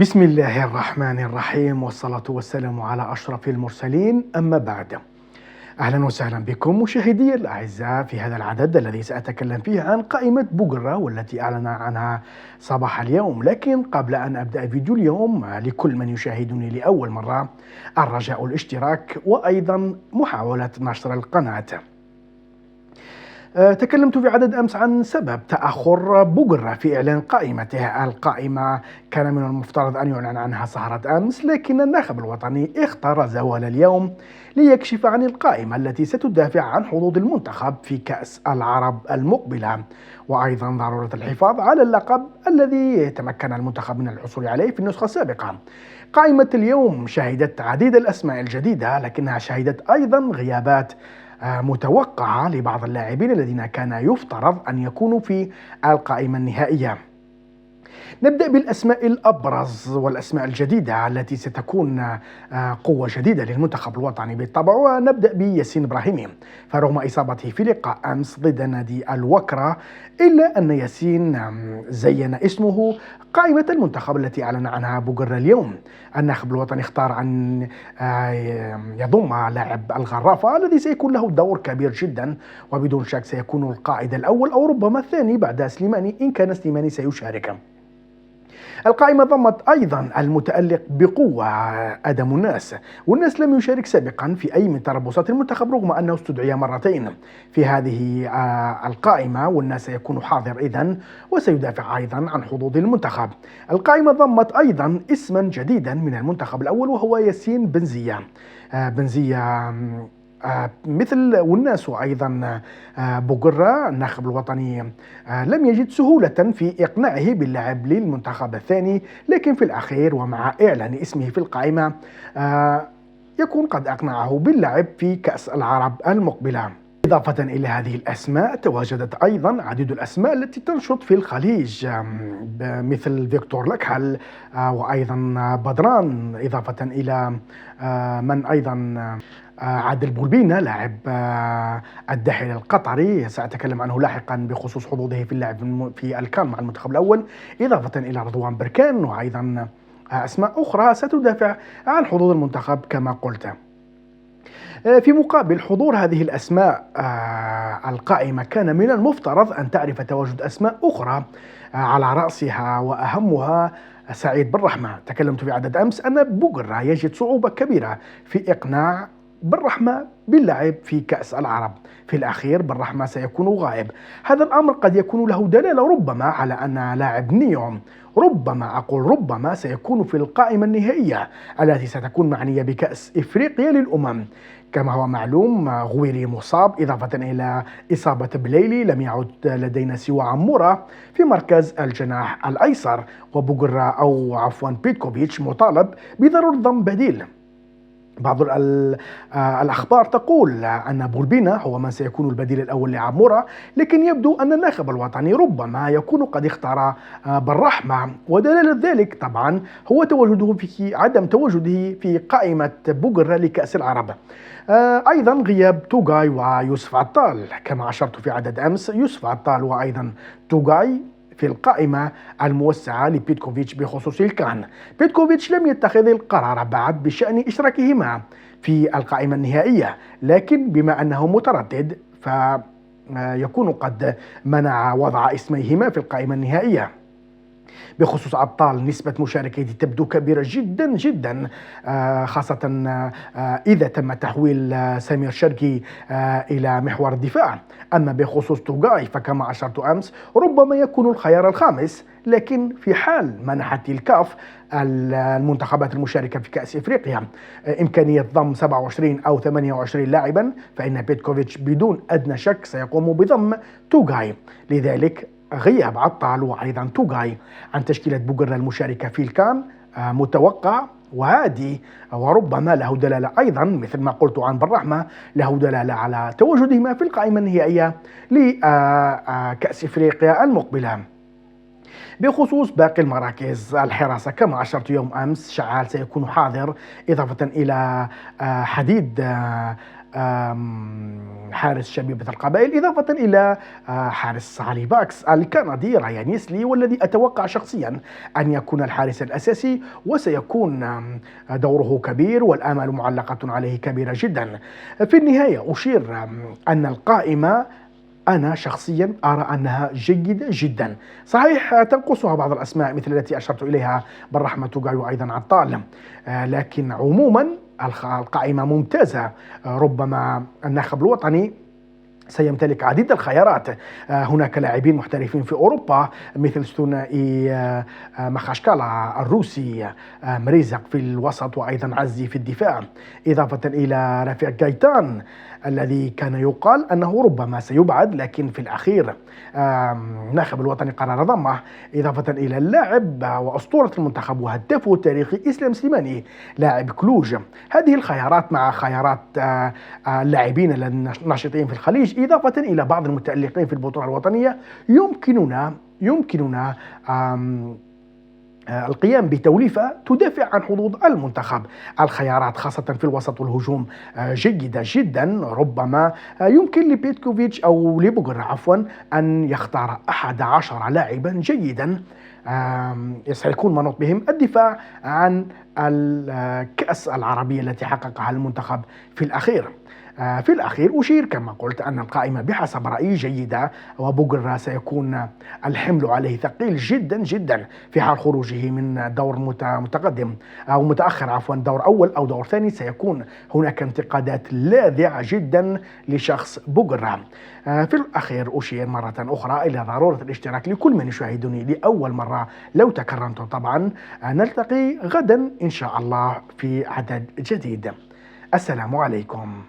بسم الله الرحمن الرحيم والصلاة والسلام على أشرف المرسلين، أما بعد. أهلا وسهلا بكم مشاهدي الأعزاء في هذا العدد الذي سأتكلم فيه عن قائمة بوغرا والتي أعلن عنها صباح اليوم. لكن قبل أن أبدأ فيديو اليوم، لكل من يشاهدني لأول مرة الرجاء الاشتراك وأيضا محاولة نشر القناة. تكلمت في عدد أمس عن سبب تأخر بوغرا في إعلان قائمته. القائمة كان من المفترض أن يعلن عنها سهرة أمس، لكن الناخب الوطني اختار زوال اليوم ليكشف عن القائمة التي ستدافع عن حظوظ المنتخب في كأس العرب المقبلة، وأيضا ضرورة الحفاظ على اللقب الذي تمكن المنتخب من الحصول عليه في النسخة السابقة. قائمة اليوم شهدت عديد الأسماء الجديدة، لكنها شهدت أيضا غيابات متوقعة لبعض اللاعبين الذين كان يفترض أن يكونوا في القائمة النهائية. نبدأ بالأسماء الأبرز والأسماء الجديدة التي ستكون قوة جديدة للمنتخب الوطني بالطبع، ونبدأ بياسين إبراهيمي. فرغم إصابته في لقاء أمس ضد نادي الوكرة، إلا أن ياسين زين اسمه قائمة المنتخب التي أعلن عنها بوغرا اليوم. الناخب الوطني اختار أن يضم لاعب الغرافة الذي سيكون له دور كبير جدا، وبدون شك سيكون القائد الأول أو ربما الثاني بعد سليماني إن كان سليماني سيشارك. القائمة ضمت أيضا المتألق بقوة آدم الناس، والناس لم يشارك سابقا في أي من تربصات المنتخب رغم أنه استدعي مرتين في هذه القائمة، والناس سيكون حاضر إذن وسيدافع أيضا عن حظوظ المنتخب. القائمة ضمت أيضا اسما جديدا من المنتخب الأول وهو ياسين بنزية مثل والناس وأيضا بوغرا. الناخب الوطني لم يجد سهولة في إقناعه باللعب للمنتخب الثاني، لكن في الأخير ومع إعلان اسمه في القائمة يكون قد أقنعه باللعب في كأس العرب المقبلة. إضافة إلى هذه الأسماء، تواجدت أيضا عديد الأسماء التي تنشط في الخليج مثل فيكتور لكحل وأيضا بدران، إضافة إلى من أيضا عادل بولبينا لاعب الداحل القطري، سأتكلم عنه لاحقا بخصوص حظوظه في اللعب في الكان مع المنتخب الأول، إضافة إلى رضوان بركان وأيضا أسماء أخرى ستدافع عن حظوظ المنتخب كما قلت. في مقابل حضور هذه الأسماء القائمة، كان من المفترض أن تعرف تواجد أسماء أخرى على رأسها وأهمها سعيد بالرحمة. تكلمت في عدد أمس أن بوغرا يجد صعوبة كبيرة في إقناع بالرحمة باللعب في كأس العرب. في الأخير بالرحمة سيكون غائب. هذا الأمر قد يكون له دلالة ربما على أن لاعب نيوم ربما سيكون في القائمة النهائية التي ستكون معنية بكأس إفريقيا للأمم. كما هو معلوم غويري مصاب، إضافة إلى إصابة بليلي لم يعد لدينا سوى عمورة في مركز الجناح الأيسر، وبوغرا أو عفوا بيتكوفيتش مطالب بضرورة ضم بديل. بعض الأخبار تقول أن بولبينا هو من سيكون البديل الأول لعمورة، لكن يبدو أن الناخب الوطني ربما يكون قد اختار بالرحمة، ودلالة ذلك طبعا هو عدم تواجده في قائمة بوغرا لكأس العرب. أيضا غياب توغاي ويوسف عطال، كما أشرت في عدد أمس يوسف عطال وأيضا توغاي في القائمة الموسعة لبيتكوفيتش بخصوص الكان. بيتكوفيتش لم يتخذ القرار بعد بشأن إشراكهما في القائمة النهائية، لكن بما أنه متردد فيكون قد منع وضع اسميهما في القائمة النهائية. بخصوص عطال، نسبة مشاركته تبدو كبيرة جدا جدا، خاصة إذا تم تحويل سمير شرقي إلى محور الدفاع. أما بخصوص توغاي فكما أشرت أمس ربما يكون الخيار الخامس، لكن في حال منحت الكاف المنتخبات المشاركة في كأس إفريقيا إمكانية ضم 27 أو 28 لاعبا، فإن بيتكوفيتش بدون أدنى شك سيقوم بضم توغاي. لذلك غياب عطال وأيضا توغاي عن تشكيلة بوغرا المشاركة في الكان متوقع وعادي، وربما له دلالة أيضا مثل ما قلت عن بالرحمة، له دلالة على تواجدهما في القائمة النهائية لكأس إفريقيا المقبلة. بخصوص باقي المراكز الحراسة، كما أشرت يوم أمس، شعال سيكون حاضر إضافة إلى حديد حارس شبيبة القبائل، إضافة إلى حارس علي باكس الكندي رايان يسلي، والذي أتوقع شخصيا أن يكون الحارس الأساسي، وسيكون دوره كبير والآمال معلقة عليه كبيرة جدا. في النهاية أشير أن القائمة أنا شخصيا أرى أنها جيدة جدا. صحيح تنقصها بعض الأسماء مثل التي أشرت إليها بالرحمة توغاي وأيضا عطال، لكن عموما القائمة ممتازة. ربما الناخب الوطني سيمتلك عديد الخيارات. هناك لاعبين محترفين في أوروبا مثل الثنائي مخاشكالا الروسي، مريزق في الوسط وأيضا عزي في الدفاع، إضافة إلى رفيق جايتان الذي كان يقال أنه ربما سيبعد، لكن في الأخير الناخب الوطني قرر ضمه، إضافة إلى اللاعب وأسطورة المنتخب وهدافه التاريخي إسلام سليماني لاعب كلوج. هذه الخيارات مع خيارات اللاعبين الناشطين في الخليج، إضافة إلى بعض المتألقين في البطولة الوطنية، يمكننا القيام بتوليفة تدافع عن حظوظ المنتخب. الخيارات خاصة في الوسط والهجوم جيدة جدا. ربما يمكن لبيتكوفيتش أو لبوغرا عفوا أن يختار 11 لاعبا جيدا سيكون منوط بهم الدفاع عن الكأس العربية التي حققها المنتخب في الأخير. في الأخير أشير كما قلت أن القائمة بحسب رأيي جيدة، وبوغرا سيكون الحمل عليه ثقيل جدا جدا في حال خروجه من دور متقدم أو متأخر عفوا، دور أول أو دور ثاني. سيكون هناك انتقادات لاذعة جدا لشخص بوغرا. في الأخير أشير مرة أخرى إلى ضرورة الاشتراك لكل من يشاهدني لأول مرة لو تكرمت طبعا. نلتقي غدا إن شاء الله في عدد جديد. السلام عليكم.